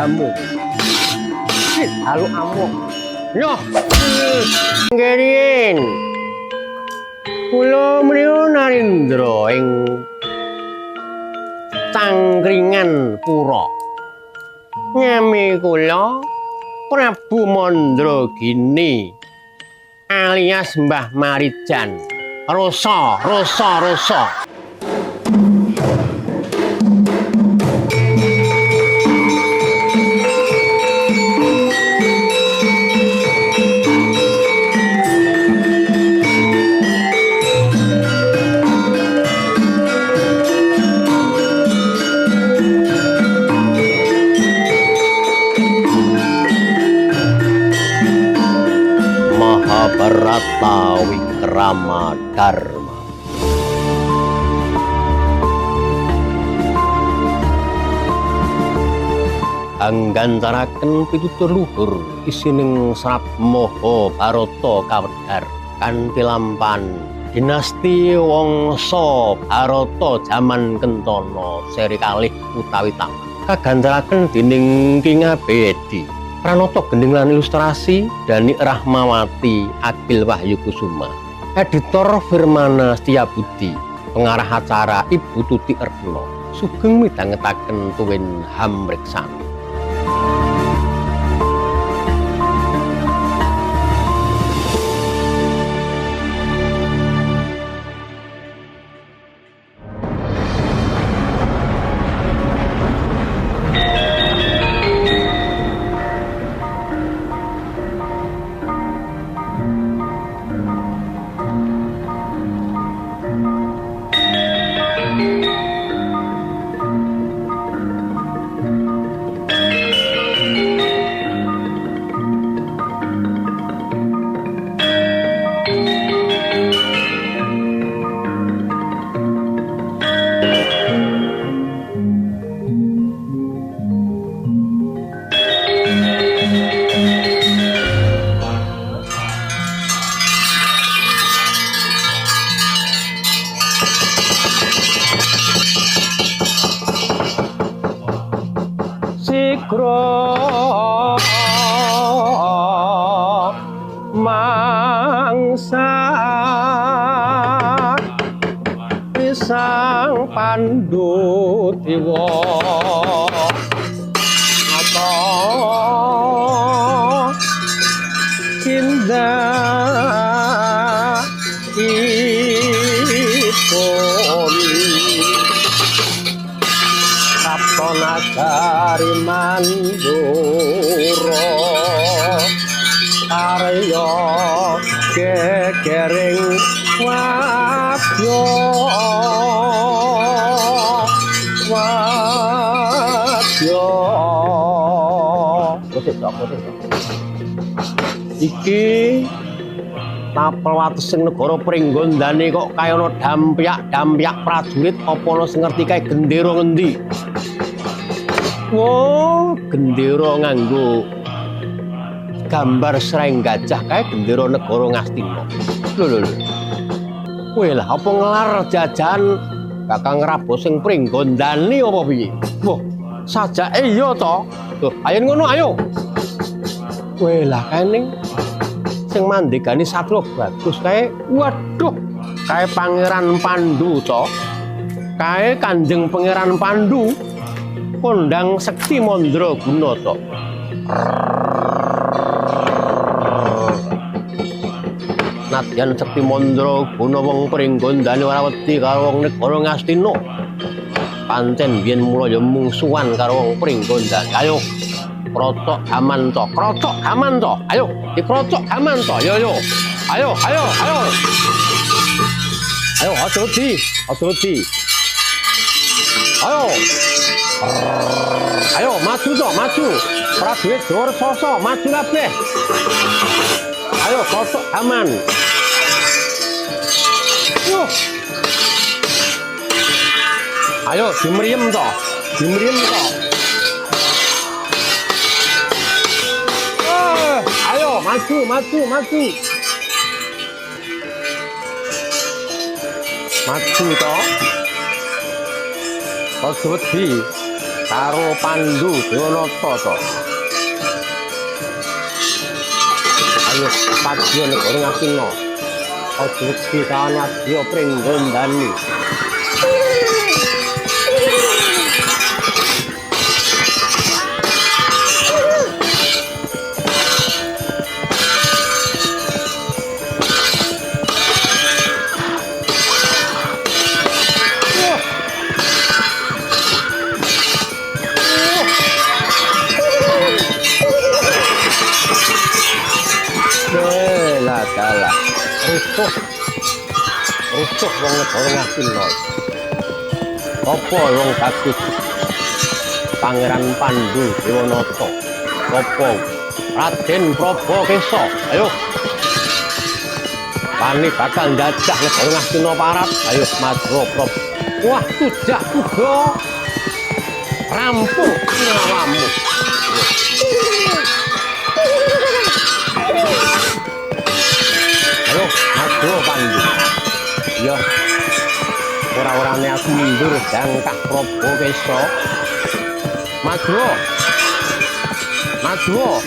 jamu. Halo amuk. Nyoh. Nggih. Kula mriyo narendra ing Cangkringan Pura. Nyami kula Prabu Mandragini alias Mbah Marijan. Rosa. Mahabharata Wikrama Dharma. Anggantaraken pitutur luhur isining Serat Mahabharata kawedhar kanthi lampan dinasti Wangsa Bharata jaman Kentana seri kalih utawi tamat kagantaraken dening King Abedi. Pranata gending lan ilustrasi Dani Rahmawati Agil Wahyu Kusuma. Editor Firmana Setiabudi. Pengarah acara Ibu Tuti Retno. Sugeng midhangetaken tuwin hamriksani. Mangsa Sang Pandhawa ata kindakipun Sapta Nagari Mandura Arya gegering wadya iki tapel watesing negara Pringgondani kok kaya ana dampyak prajurit apa ana sing ngerti kae gendera ngendi. Oh, gendera nganggo gambar sreng gajah kae gendera negara Ngastina. Lho. Kowe lah apa ngelar jajan bakal ngrabo sing Pringgondani apa piye? Wah, sajake iya to. Tuh, ayo ngono ayo. Kowe lah kene sing mandegani Satria Bagus kae. Waduh, kae Pangeran Pandhu to. Kae Kanjeng Pangeran Pandhu kondang Sekti Mandraguna to. Nadyan Sekti Mandraguna wong Pringgondani ora wedi karo wong negara Ngastina. Pancen biyen mula ya mungsuhan karo wong Pringgondani. Ayo krocok gaman to. Ayo dikrocok gaman to. Yo. Ayo. Ayo aja wedi. Ayo maju. Prajurit Dursasa maju kabeh. Ayo krocok gaman. Ayo dimriem to. Ayo maju. Maju to. Aja wedi. karo Pandhu Dewanata. Ayo padya negara Ngastina. Aja wedi kawan wadya Pringgondani. Dalah rusuh wong negara Ngastina. Apa wong bagus Pangeran Pandhu Dewanata? Apa Raden Probakesa? Ayo Pani bakal njajah negara Ngastina parat. Ayo Madura Prab. Wah tujah kuda rampung nyawamu. Ayo, Madura Pandhu. Iya. Ora-orane aku mundur jangkah Probakesa. Madura. Madura.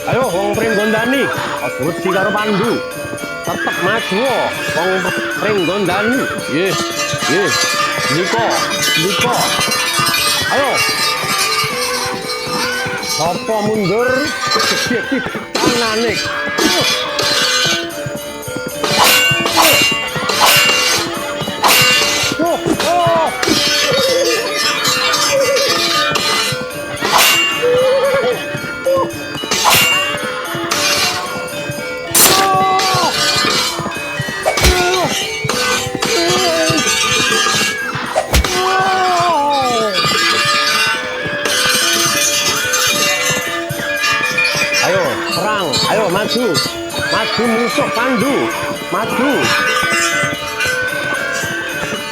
Ayo wong Pringgondani, aja wedi karo Pandhu. Tetep maju wong Pringgondani. Nggih, nggih. Nika. Ayo. Sapa mundur gedhe tanane. Ayo maju musuh Pandhu, maju.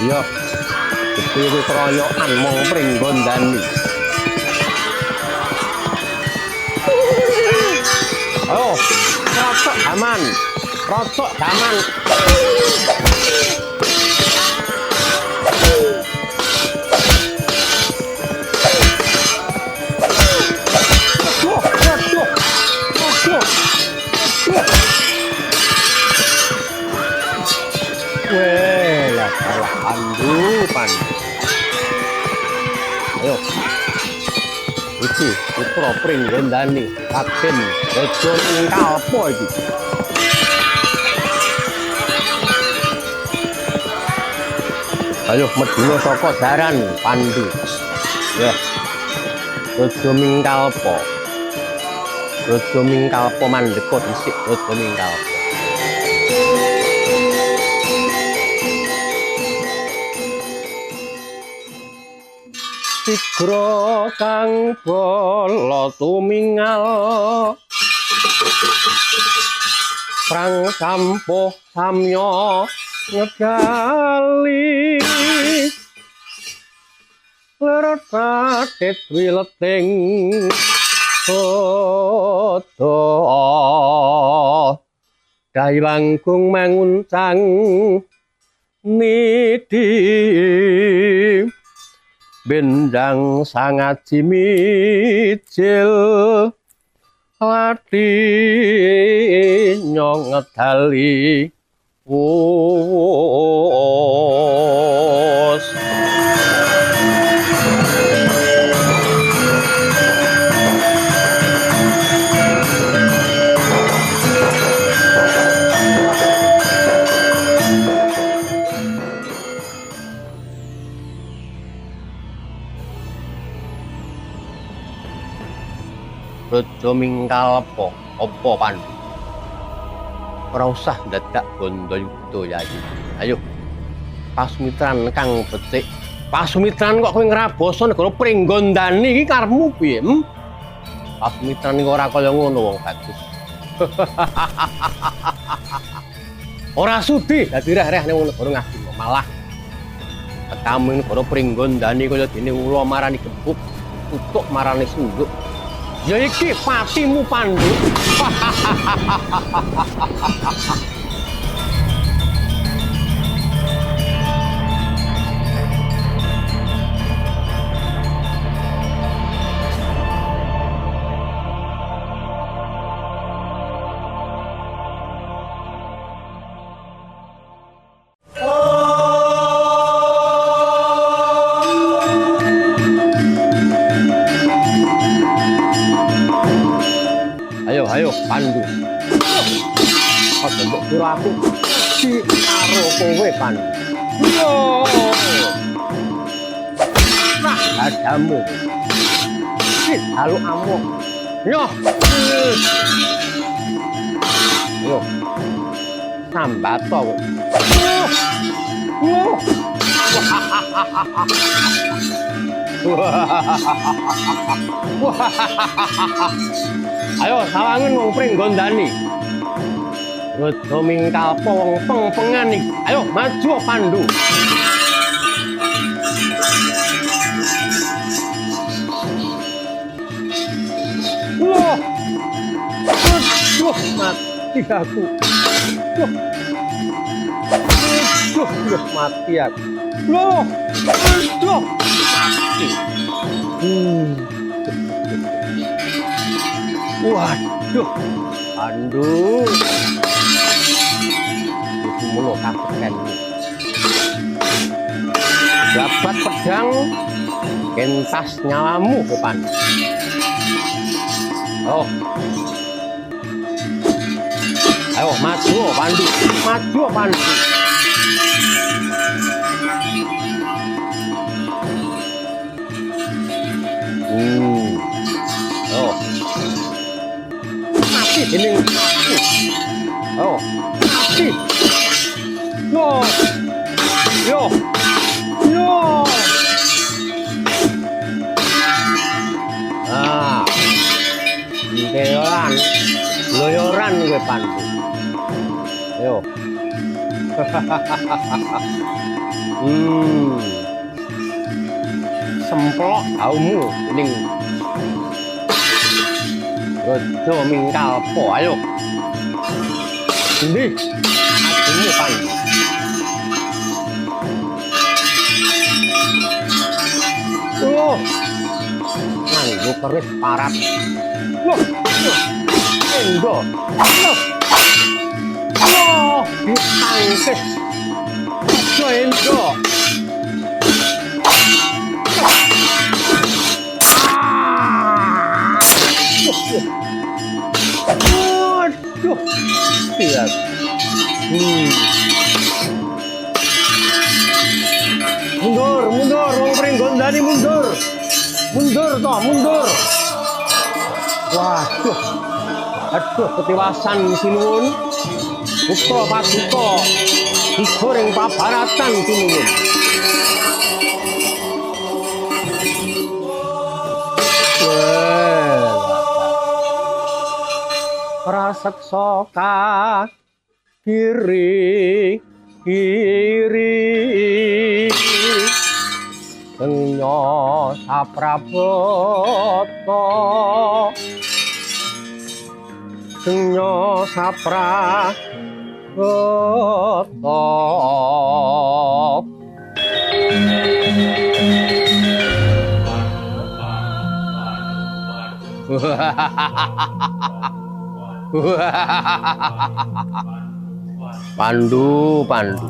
Iya, gedhe keroyokan mong Pringgondani. Ayo, rocok daman. Pandhu. Ayo. Iki putra Pringgondani, Raden Raja Kalpa iki. Ayo medhuna saka jaran Pandhu. Ya. Raja Mingkalpa. Raja Mingkalpa mandheka dhisik Raja Mingkalpa. Sigra kang bala tumingal prang sampuh samya ngegali lerot patit wileting sodo dai langkung manguncang nidi bendang sangat cimicil lati nyong ngedali wos Raja Mingkalpa apa Pandhu? Ora usah dadak bondo yuda yayi. Ayo. Pasumitran kang becik. Pasumitran kok kowe ngraboso negara Pringgondani iki karepmu piye? Pasumitran iki ora kaya ngono wong bagus. Ora sudi dadi reh-reh ning negara Ngastina malah. Kamu negara Pringgondani kaya dene ula marani gebuk, tutuk marani sunduk. Ya iki patimu Pandhu. Ayo Pandhu. Aja mbok kira aku si karo kowe Pandhu. Yo. Nah, adamu. Si halu amuk. Yo. Yo. Sambato. Ayo sawangen wong Pringgondani. Rada mingkal wong peng-pengan iki. Ayo maju Pandhu. Loh. Aduh, mati aku. Aduh, mati aku. Loh. Aduh, mati. Waduh, Pandhu. Itu mulu kapten. Dapat pedang, kentas nyawamu ke Pandhu. Oh. Ayo maju Pandhu, maju Pandhu. Oh. Ini oh mati yo ah loyoran gue Pandhu yo semplok kaumu ini Rojo mingkal po, ayo. Ini, adumu Pandhu. Nganggo keris parat. Endo. Ditangkis. Aja endo. Waduh, lihat. Mundur, wong Pringgondani mundur. Mundur toh, mundur. Waduh, aduh ketiwasan sinuwun. Putra Paduka, digoreng pabaratan sinuwun. Praseksa kiri Senya saprabata Senya saprabata Pandhu,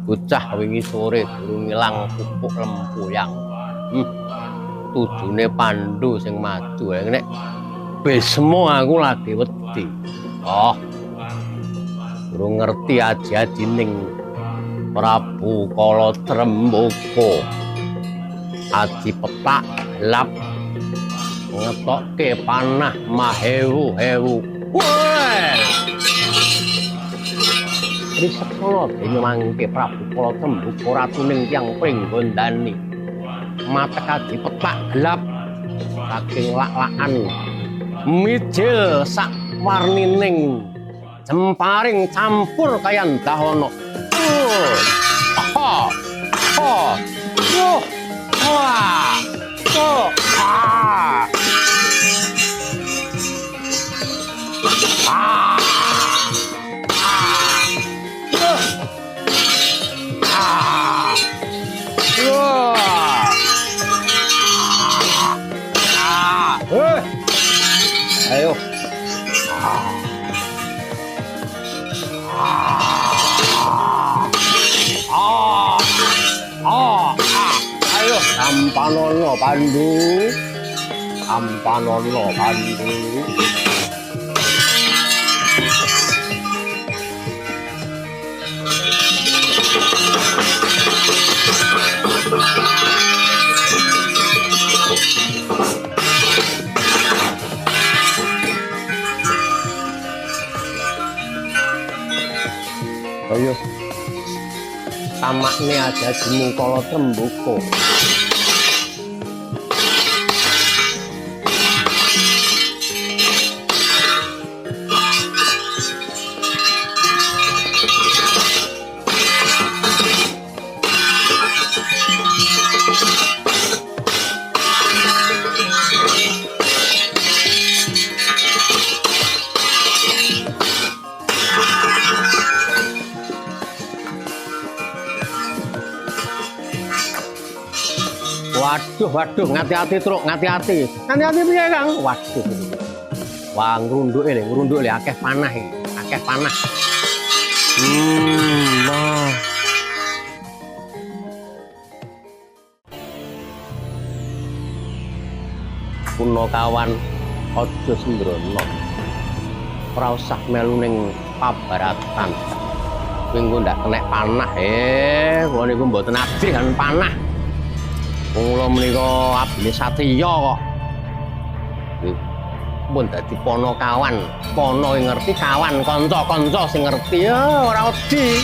bocah wingi sore durung ngilang pupuk lempuyang. Tujune Pandhu sing maju nek Bisma aku lagi wedi. Oh. Durung ngerti aji-ajining Prabu Kalatrembaka. Aji petak gelap ngetokke panah mahewu-hewu. Woi. Triseksana dene mangke Prabu Kalatrembaka ratuning tiyang Pringgondani. Matek aji petak gelap saking lak-lakan mijil sak warnining jemparing campur kayan dahana. Oh. Yo. Wah. Oh. Ah. Ah. Ah. Wah. Ah. Ayo. Ayo Ampanono Pandu. Ampanono Pandu. Ayo tamakne aja Jemungkala Tremboko. Waduh, ngati-hati truk, ngati-hati. Ngati-hati piye, Kang? Waduh. Wah, ngrunduke le, akeh panah iki. Akeh panah. Wah. Kuno kawan aja sembrono. Ora usah melu ning pabaratan. Kowe engko ndak kena panah, kowe niku mboten abdi kan panah. Kula menika abdine satriya kok. Pun dadi pono kawan, pono sing ngerti kawan, kanca-kanca sing ngerti ora wedi.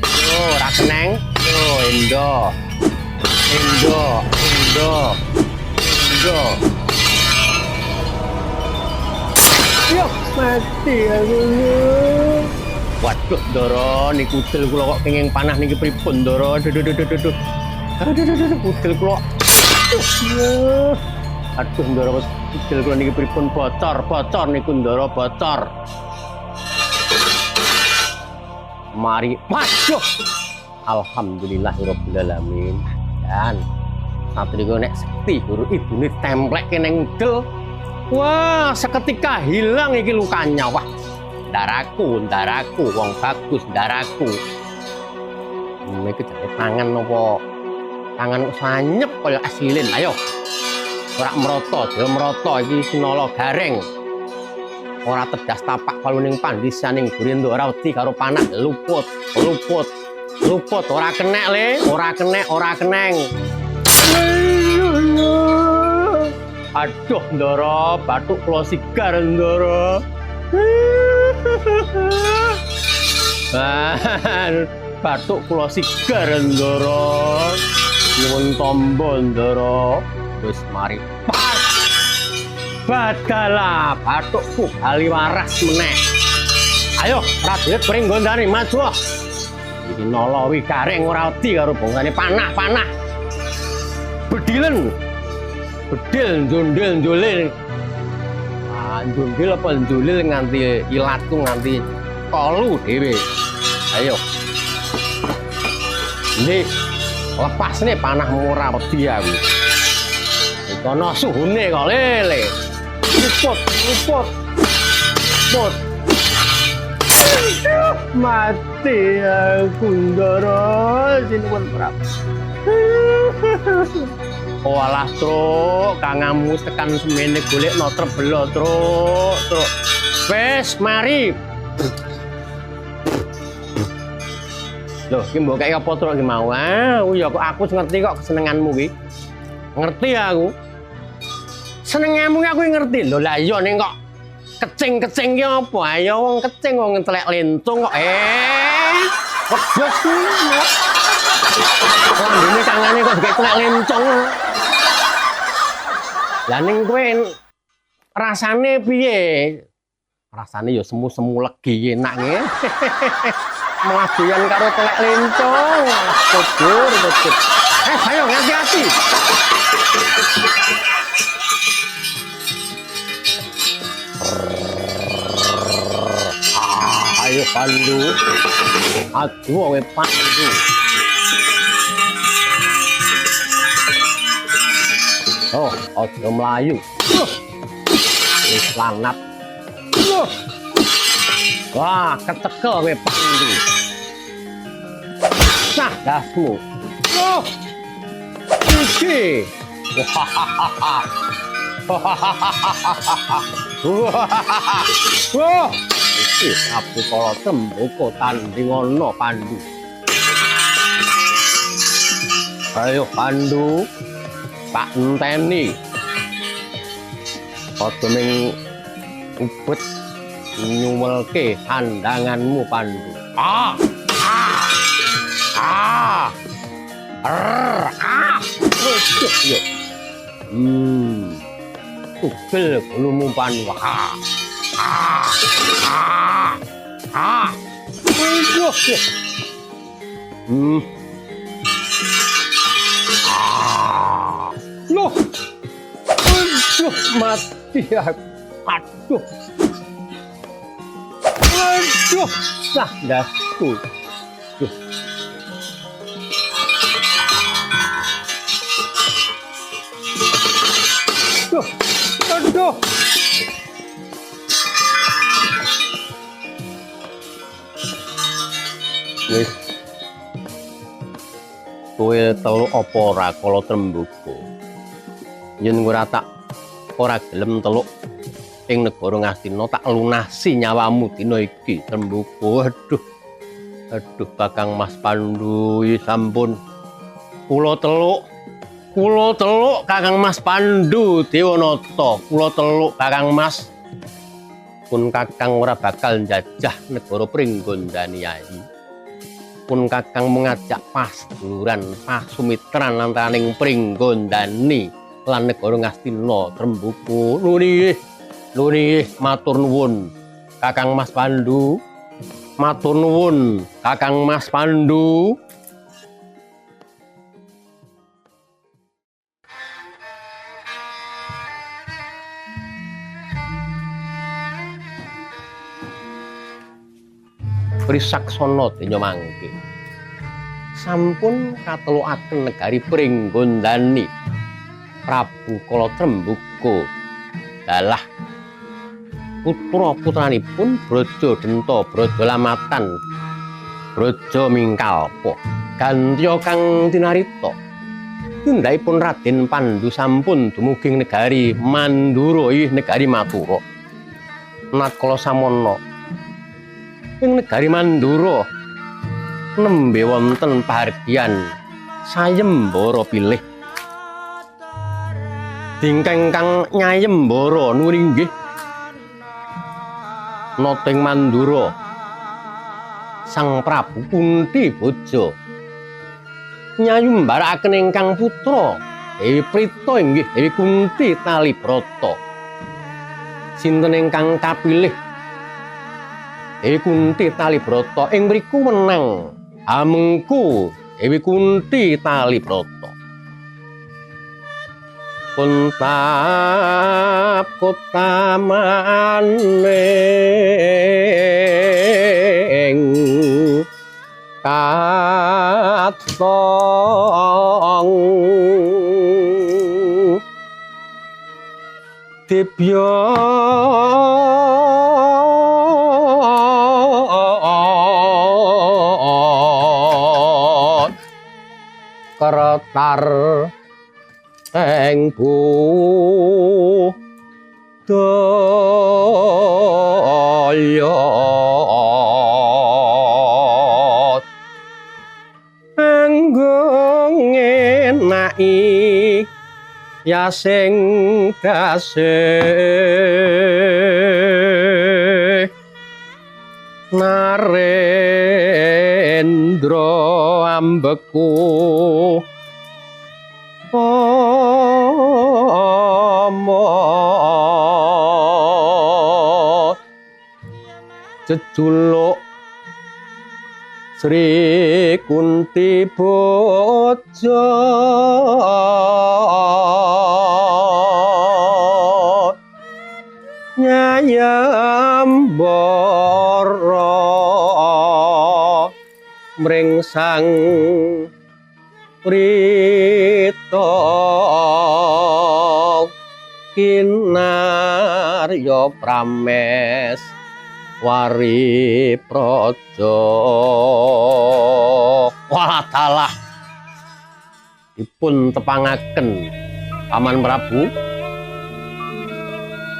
Yo ora keneng, yo endo. Yo mati aku. Waduh Ndara niku udel kula kok kenging panah niki pripun Ndara. Aduh. Udel kula. Aduh Ndara udel kula niki pripun bocor niku Ndara bocor. Mari, waduh. Alhamdulillahirabbil alamin. Dan satriya nek sekti guru ibune templek ning udel. Wah, seketika hilang iki lukanya. Wah, ndaraku, wong bagus ndaraku. Iki jane tangan apa? Tangan kok sanyep kaya asilin. Ayo. Ora meroto, dhewe meroto iki sinala gareng. Ora tedas tapak kalau ning pandisaning Gurindo ora wedi karo panah luput. Ora kenek le, ora keneng. Aduh Ndara, bathuk kula sigar Ndara. Bathuk kula sigar Ndara. Nyuwun tamba Ndara. Wis mari pas. Badala bathukku bali waras meneh. Ayo prajurit pringgondani maju. Iki nala wigaring ora wedi karo bangsane panah. Bedilen. Bedil njondil. Njondil apa njolil nganti ilatku nganti kolu dhewe. Ayo. Nih, lepas nih panah murah wedi aku. Kono suhune kok lele. Luput. Mati aku Ndara sinuwun Prabu. Walah truk, kangamu tekan semene golekno trebelo truk. Wes mari. Loh, ki mbok kaya apa truk ki mau? Ya kok aku ngerti kok kesenenganmu ki. Ngerti aku. Senenganmu aku ngerti. Lho lah iya ning kok kecing-kecing ki apa? Ayo wong kecing wong entelek lentung kok. Wedhus ku. Lambene kangane kok gek telek lencong. Lah ning kowe rasane piye? Rasane ya semu-semu legi enak ngene. malah doyan karo telek lencong. Kodur. Ayo hati-hati. Ayo Pandu. Aduh we Pandu. Oh, ojo melayu. Wis lanap. Wah, kecekel kowe Pandu. Nah, dasmu. Oh. Iki. Wah. Iki Prabu Kala Trembaka tandhing ana Pandu. Ayo Pandu. Tak enteni. Aja ning ubet nyuwelke handanganmu Pandu. Tugel gulumu Pandu. Loh. Aduh, mati aku. Aduh. Aduh, dasku. Aduh. Wis. Kowe telu apa ora Kala Trembaka? Yen ora gelem teluk ing negara Ngastina tak lunasi nyawamu dina iki Trembaka. Aduh Kakang Mas Pandu sampun kula teluk Kakang Mas Pandu Dewanata. Kula teluk Kakang Mas. Pun Kakang ora bakal njajah negara Pringgondani Yayi. Pun Kakang mengajak pasduluran pasumitran antaraning Pringgondani lan negara Ngastina Trembaka. Nggih, matur nuwun Kakang Mas Pandu. Matur nuwun Kakang Mas Pandu. Prisaksana denya mangke. Sampun katelukaken negari Pringgondani Prabu Kala Trembaka dalah putra-putranipun Braja Denta, Braja Lamatan, Braja Mingkalpa. Gantya kang tinarita tindhaipun Raden Pandu sampun dumugi negari Mandura, negari Matura. Nakala samana ing negari Mandura nembe wonten pahargyan sayembara pilih. Dingkang kang nyayembara nuwun inggih Noting Mandura Sang Prabu Kunti Boja nyayumbarakaken ingkang putra Dewi Prita inggih Dewi Kunti Talibrata. Sinten ingkang kapilih Dewi Kunti Talibrata ing mriku menang amengku Dewi Kunti Talibrata. Kuntap kutamaning katong dibya keretar ing budaya anggo ngenaki ya sing kasih Narendra ambeku jejuluk Sri Kunti bojo nyayembara mring sang prita kinarya prames wari praja watalah dipun tepangaken Paman Prabu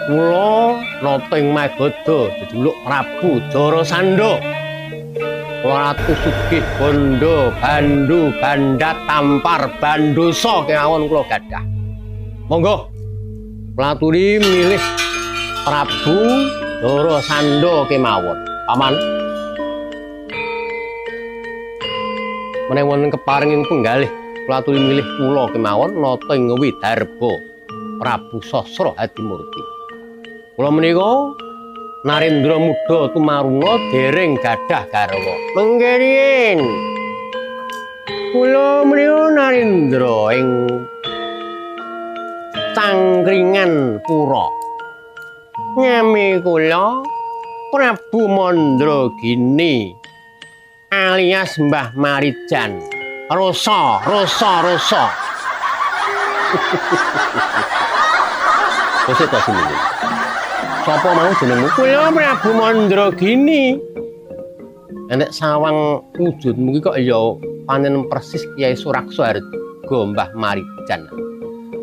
kula nata ing Magadha dijuluk Prabu Jarasandha kula ratu sugih bondo bandu bandat tampar bandosa kemawon kula gadah monggo Platuri milih Prabu Jarasandha kemawon Paman menawi wonten keparinging penggalih Platuri milih kula kemawon nata ing Widarba Prabu Sasra Hadimurti kula menika Narendra Muda tumaruna dereng gadah garwa mengkeriin kula menika Narendra ing Cangkringan Pura nyami kula Prabu Mandragini alias Mbah Marijan Rosa Wis to sini sapa mau jenengmu kula Prabu Mandragini enek sawang wujudmu iki kok ya panen persis Kyai Suraksa Harga Mbah Marijan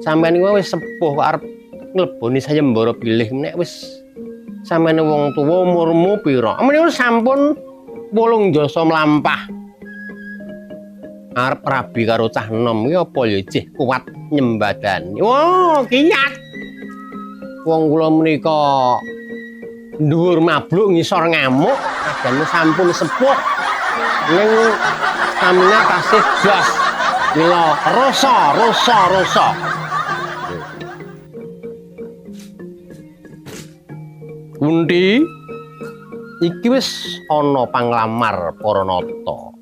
sampeyan iki wis sepuh kok arep ngleboni sayembara bilih nek wis sampeyan wong tuwa umurmu pira menika sampun 8 jasa mlampah arep rabi karo cah enom iki apa ya jih kuat nyembadani wah kiyat wong kula menika dhuwur mabluk ngisor ngamuk kadane sampun sepuh ning stamina tasih jos mila rasa Kunti iki wis ana panglamar para nata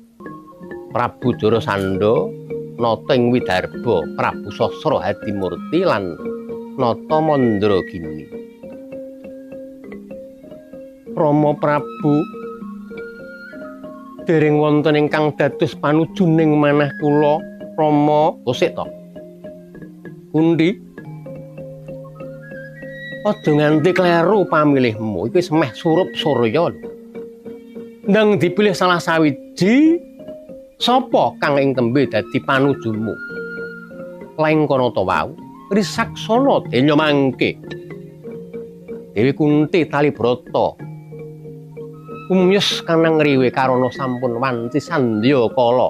Prabu Jarasandha nata ing Widarba Prabu Sasra Hadimurti lan nata Mandragini Rama Prabu dereng wonten ingkang dados panujuning manah kula Rama kosek to Kunti aja nganti kleru pamilihmu iki wis meh surup surya lho ndang dipilih salah sawiji sapa kang ing tembe dadi panujumu laing kono to wau risaksana denya mangke Dewi Kunti Talibrata umyus kanang ngriwe karana sampun wanci sandya kala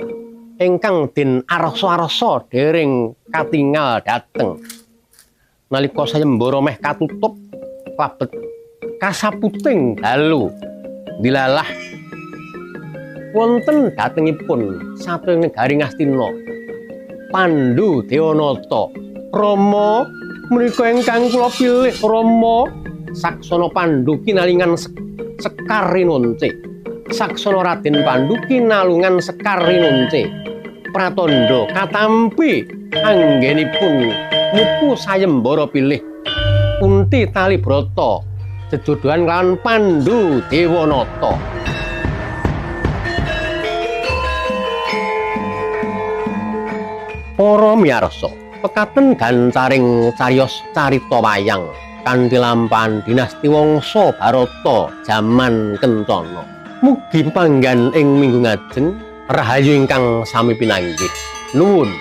ingkang den arsa-arsa dereng katingal dateng nalika sayembara meh katutup klabet kasaputing dalu dilalah wonten dhatengipun satriya Garing Astina Pandhu Dewanata Rama menika ingkang kula pilih Rama saksana Pandhu kinalingan Sekar Rinunce saksana Raden Pandhu kinalungan Sekar Rinunce pratandha katampi anggenipun mupu sayembara pilih Kunti Talibrata jejodohan kalawan Pandhu Dewanata para miyarsa pekaten gancaring cariyos carita wayang kanthi lampahan dinasti Wangsa Barata jaman Kencana mugi panggan ing minggu ngajeng rahayu ingkang sami pinanggih nuwun